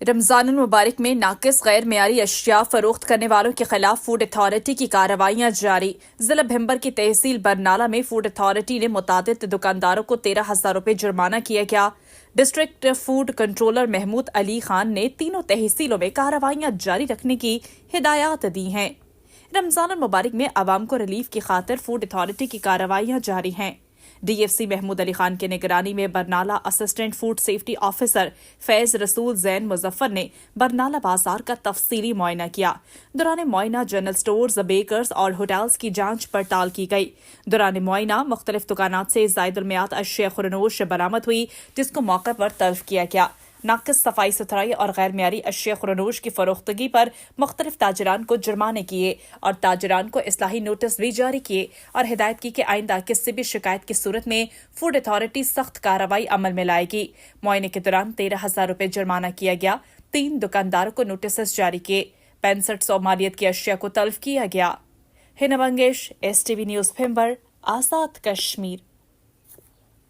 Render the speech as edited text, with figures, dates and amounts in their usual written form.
रमजान मुबारक में नाकिस गैर मेयारी अशिया फरोख्त करने वालों के खिलाफ फूड अथॉरिटी की कार्रवाइयां जारी। जिला भिम्बर की तहसील बरनाला में फूड अथॉरिटी ने मुतादिद दुकानदारों को 13,000 रुपये जुर्माना किया गया। District food controller Mahmood Ali Khan ने तीनों तहसीलों में कार्रवाइयां जारी रखने की हिदायत दी हैं। रमजान मुबारक में आवाम को रिलीफ की खातिर फूड अथॉरिटी की कार्रवाइयां जारी हैं। डीएफसी महमूद अली खान की निगरानी में Barnala assistant food safety officer Faiz रसूल जैन मुजफ्फर ने बरनाला बाजार का तफसीली मुआयना किया। दौरान मुआयना जनरल स्टोर्स, बेकर्स और होटल्स की जांच पड़ताल की गई। दौरान मुआयना मुख्तलिफ दुकानात से ज़ायदुल-मियात अशिया खुरनोश बरामद हुई, जिसको मौके पर तल्फ किया गया। नाकिस सफाई सुथराई और गैर मेयारी अशिया खुरनोश की फरोख्तगी पर मुख्तलिफ ताजरान को जुर्माने किए और ताजरान को इस्लाही नोटिस भी जारी किए और हिदायत की कि आइंदा किसी भी शिकायत की सूरत में फूड अथॉरिटी सख्त कार्रवाई अमल में लाएगी। मुआयने के दौरान 13,000 रुपये जुर्माना किया गया। 3 दुकानदारों को नोटिस जारी किए। 6500 मालियत की अशिया को तल्फ किया गया। Hina Mangesh, STV news Bhimber, Azad Kashmir.